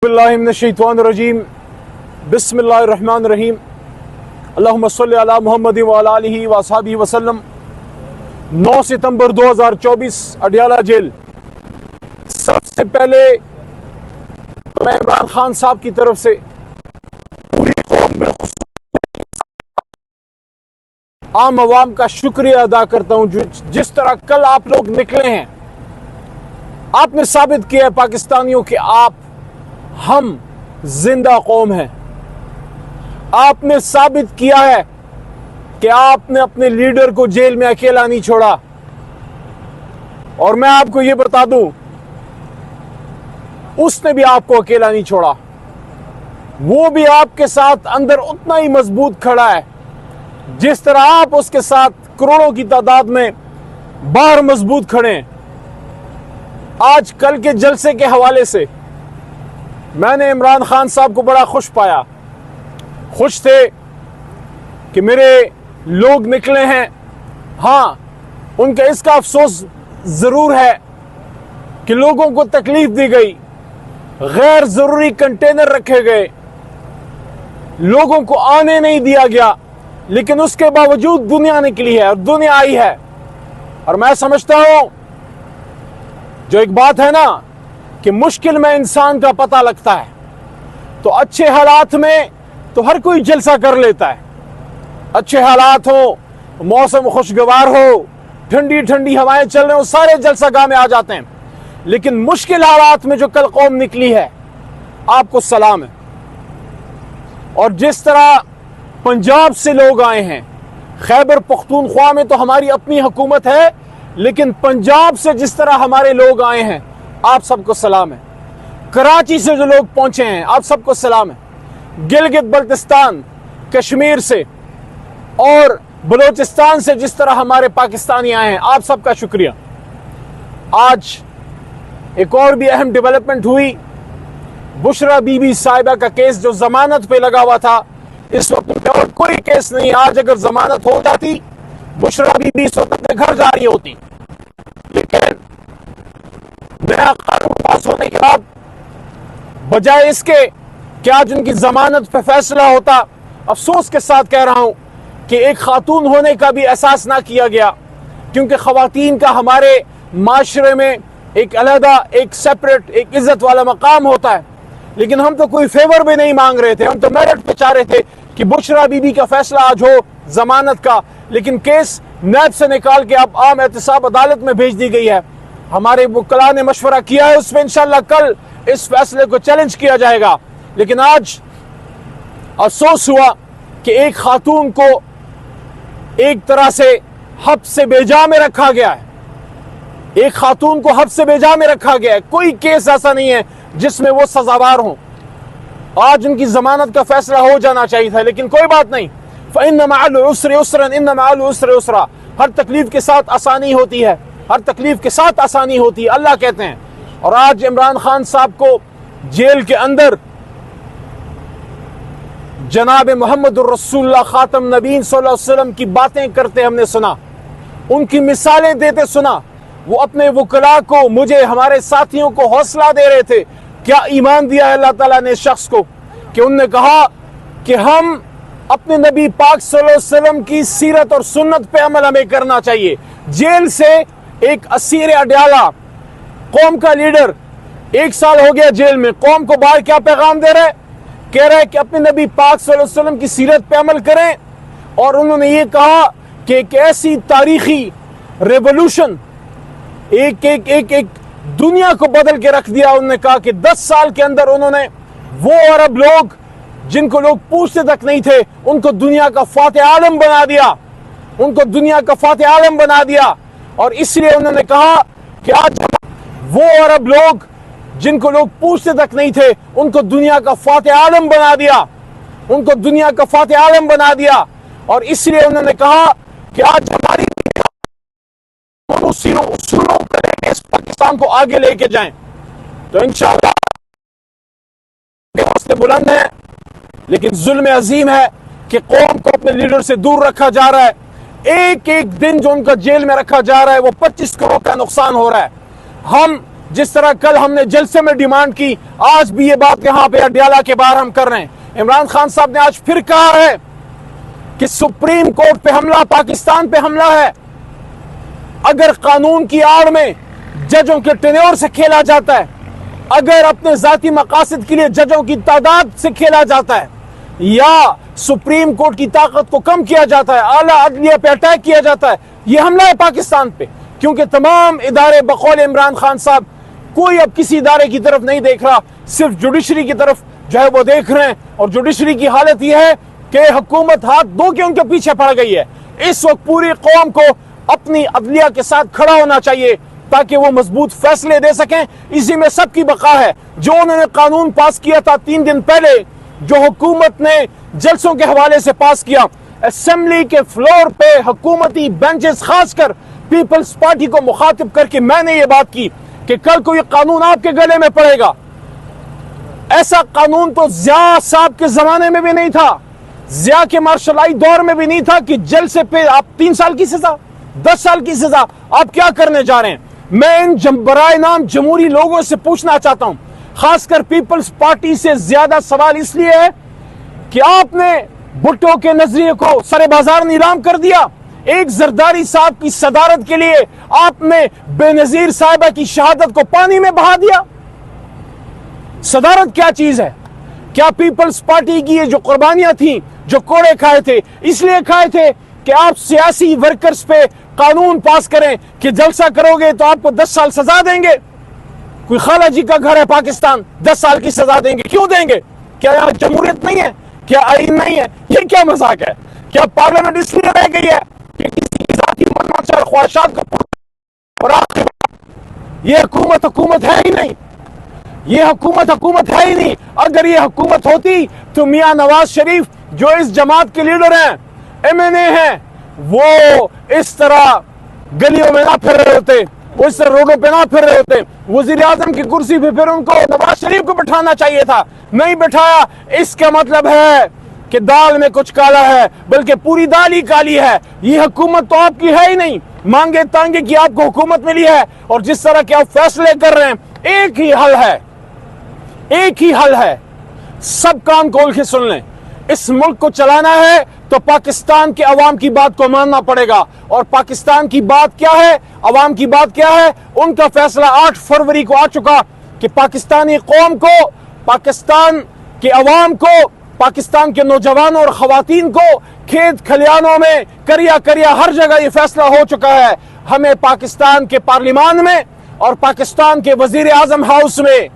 बिल्लाहि मिनश्शैतानिर्रजीम बिस्मिल्लाहिर्रहमानिर्रहीम अल्लाहुम्मा सल्लि अला मुहम्मद व अला आलिहि व अस्हाबिहि वसल्लम। 9 सितंबर 2024 अडियाला जेल। सबसे पहले मैं इमरान खान साहब की तरफ से पूरी कौम में आम आवाम का शुक्रिया अदा करता हूं। जिस तरह कल आप लोग निकले हैं, आपने साबित किया है पाकिस्तानियों कि हम जिंदा कौम हैं। आपने साबित किया है कि आपने अपने लीडर को जेल में अकेला नहीं छोड़ा। और मैं आपको यह बता दूं, उसने भी आपको अकेला नहीं छोड़ा। वो भी आपके साथ अंदर उतना ही मजबूत खड़ा है जिस तरह आप उसके साथ करोड़ों की तादाद में बाहर मजबूत खड़े हैं। आज कल के जलसे के हवाले से मैंने इमरान खान साहब को बड़ा खुश पाया। खुश थे कि मेरे लोग निकले हैं। हाँ, उनका इसका अफसोस जरूर है कि लोगों को तकलीफ दी गई, गैर जरूरी कंटेनर रखे गए, लोगों को आने नहीं दिया गया, लेकिन उसके बावजूद दुनिया निकली है और दुनिया आई है। और मैं समझता हूं, जो एक बात है ना कि मुश्किल में इंसान का पता लगता है, तो अच्छे हालात में तो हर कोई जलसा कर लेता है। अच्छे हालात हो, मौसम खुशगवार हो, ठंडी ठंडी हवाएं चल रही हो, सारे जलसागाह में आ जाते हैं। लेकिन मुश्किल हालात में जो कल कौम निकली है, आपको सलाम है। और जिस तरह पंजाब से लोग आए हैं, खैबर पख्तूनख्वा में तो हमारी अपनी हुकूमत है, लेकिन पंजाब से जिस तरह हमारे लोग आए हैं, आप सबको सलाम है। कराची से जो लोग पहुंचे हैं, आप सबको सलाम है। गिलगित बल्तिस्तान, कश्मीर से और बलोचिस्तान से जिस तरह हमारे पाकिस्तानी आए हैं, आप सबका शुक्रिया। आज एक और भी अहम डेवलपमेंट हुई। बुशरा बीबी साहिबा का केस जो जमानत पे लगा हुआ था, इस वक्त और कोई केस नहीं। आज अगर जमानत हो जाती, बुशरा बीबी इस वक्त अपने घर जा रही होती। लेकिन नया कानून पास होने के बाद बजाय इसके कि आज उनकी जमानत पे फैसला होता, अफसोस के साथ कह रहा हूं कि एक खातून होने का भी एहसास ना किया गया, क्योंकि खवातीन का हमारे माशरे में एक अलहदा, एक सेपरेट, एक इज्जत वाला मकाम होता है। लेकिन हम तो कोई फेवर भी नहीं मांग रहे थे, हम तो मेरिट पे चाह रहे थे कि बुशरा बीबी का फैसला आज हो जमानत का। लेकिन केस नैब से निकाल के अब आम एहतसाब अदालत में भेज दी गई है। हमारे वकला ने मशवरा किया है, उसमें इंशाअल्लाह कल इस फैसले को चैलेंज किया जाएगा। लेकिन आज अफसोस हुआ कि एक खातून को एक तरह से हब्स से बेजा में रखा गया है। एक खातून को हब्स से बेजा में रखा गया है। कोई केस ऐसा नहीं है जिसमें वो सजावार हों। आज उनकी जमानत का फैसला हो जाना चाहिए था, लेकिन कोई बात नहीं। फ़इन्न मअल उस्रि युस्रन, इन्न मअल उस्रि युस्रा। हर तकलीफ के साथ आसानी होती है, हर तकलीफ के साथ आसानी होती है, अल्लाह कहते हैं। और आज इमरान खान साहब को जेल के अंदर जनाब मोहम्मद रसूलुल्लाह खातम नबीन सल्लल्लाहु अलैहि वसल्लम की बातें करते हमने सुना, उनकी मिसालें देते सुना। वो अपने वकला को, मुझे, हमारे साथियों को हौसला दे रहे थे। क्या ईमान दिया है अल्लाह ताला ने शख्स को कि उनने कहा कि हम अपने नबी पाक सल्लल्लाहु अलैहि वसल्लम की सीरत और सुन्नत पे अमल हमें करना चाहिए। जेल से एक असीर अडियाला, कौम का लीडर, 1 साल हो गया जेल में, कौम को बाहर क्या पैगाम दे रहे हैं? कह रहे हैं कि अपने नबी पाक सल्लल्लाहु अलैहि वसल्लम की सीरत पे अमल करें। और उन्होंने ये कहा कि एक ऐसी तारीखी रेवोल्यूशन, एक दुनिया को बदल के रख दिया। उन्होंने कहा कि 10 साल के अंदर उन्होंने वो अरब लोग जिनको लोग पूछते तक नहीं थे, उनको दुनिया का फातिह आलम बना दिया, उनको दुनिया का फातिह आलम बना दिया। और इसलिए उन्होंने कहा कि आज वो अरब लोग जिनको लोग पूछते तक नहीं थे, उनको दुनिया का फातिह आलम बना दिया, उनको दुनिया का फातिह आलम बना दिया। और इसलिए उन्होंने कहा कि आज हमारी उसूलों करेंगे, इस पाकिस्तान को आगे लेके जाएं। तो इंशाअल्लाह हौसले बुलंद है, लेकिन जुल्म अजीम है कि कौम को अपने लीडर से दूर रखा जा रहा है। एक एक दिन जो उनका जेल में रखा जा रहा है, वो 25 करोड़ का नुकसान हो रहा है। हम जिस तरह कल हमने जलसे में डिमांड की, आज भी ये बात यहाँ पे अडयाला के बाहर हम कर रहे हैं। इमरान खान साहब ने आज फिर कहा है कि सुप्रीम कोर्ट पे हमला पाकिस्तान पे हमला है। अगर कानून की आड़ में जजों के टेन्योर से खेला जाता है, अगर अपने जाती मकासद के लिए जजों की तादाद से खेला जाता है, या सुप्रीम कोर्ट की ताकत को कम किया जाता है, आला अदलिया पे अटैक किया जाता है, ये हमला है पाकिस्तान पे। क्योंकि तमाम इदारे बकौल इमरान खान साहब कोई अब किसी इदारे की तरफ नहीं देख रहा, सिर्फ जुडिशरी की तरफ जो है वो देख रहे हैं। और जुडिशरी की हालत यह है कि हुकूमत हाथ धो के उनके पीछे पड़ गई है। इस वक्त पूरी कौम को अपनी अदलिया के साथ खड़ा होना चाहिए ताकि वो मजबूत फैसले दे सकें। इसी में सबकी बका है। जो उन्होंने कानून पास किया था 3 दिन पहले, जो हुकूमत ने जलसों के हवाले से पास किया, असेंबली के फ्लोर पे हुकूमती बेंचेस खासकर पीपल्स पार्टी को मुखातिब करके मैंने ये बात की कि कल को ये कानून आपके गले में पड़ेगा। ऐसा कानून तो जिया साहब के जमाने में भी नहीं था, जिया के मार्शलाई दौर में भी नहीं था कि जलसे पे आप 3 साल की सजा, 10 साल की सजा आप क्या करने जा रहे हैं। मैं इन बराए नाम जमहूरी लोगों से पूछना चाहता हूं, खासकर पीपल्स पार्टी से ज्यादा सवाल इसलिए है कि आपने भुट्टो के नजरिए को सरे बाजार नीलाम कर दिया। एक जरदारी साहब की सदारत के लिए आपने बेनजीर साहिबा की शहादत को पानी में बहा दिया। सदारत क्या चीज है? क्या पीपल्स पार्टी की ये जो कुर्बानियां थी, जो कोड़े खाए थे, इसलिए खाए थे कि आप सियासी वर्कर्स पे कानून पास करें कि जलसा करोगे तो आपको 10 साल सजा देंगे? कोई खाला जी का घर है पाकिस्तान, 10 साल की सजा देंगे? क्यों देंगे? क्या यहाँ जमहूरियत नहीं है? क्या आईन नहीं है? ये क्या मजाक है? क्या पार्लियामेंट इसलिए रह गई है कि किसी की जाती मनमांशा और ख्वाहिशात का? और आखिर ये हुकूमत है ही नहीं, ये हुकूमत है ही नहीं। अगर ये हुकूमत होती तो मियां नवाज शरीफ जो इस जमात के लीडर हैं, MNA हैं, वो इस तरह गलियों में ना फिर रहे होते, वो इस तरह रोडों पे ना फिर रहे होते। वजीर आजम की कुर्सी पे फिर उनको नवाज शरीफ को बिठाना चाहिए था, नहीं बिठाया। इसका मतलब है कि दाल में कुछ काला है, बल्कि पूरी दाल ही काली है। ये हुकूमत तो आपकी है ही नहीं, मांगे तांगे की आपको हुकूमत मिली है। और जिस तरह के आप फैसले कर रहे हैं, एक ही हल है, एक ही हल है। सब कान खोल के सुन लें, इस मुल्क को चलाना है तो पाकिस्तान के अवाम की बात को मानना पड़ेगा। और पाकिस्तान की बात क्या है, अवाम की बात क्या है? उनका फैसला 8 फरवरी को आ चुका कि पाकिस्तानी कौम को, पाकिस्तान के अवाम को, पाकिस्तान के नौजवानों और खवातीन को खेत खलियानों में करिया हर जगह ये फैसला हो चुका है। हमें पाकिस्तान के पार्लियामान में और पाकिस्तान के वजीर आजम हाउस में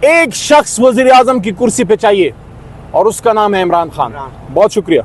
एक शख्स वजीर आजम की कुर्सी पे चाहिए और उसका नाम है इमरान खान। बहुत शुक्रिया।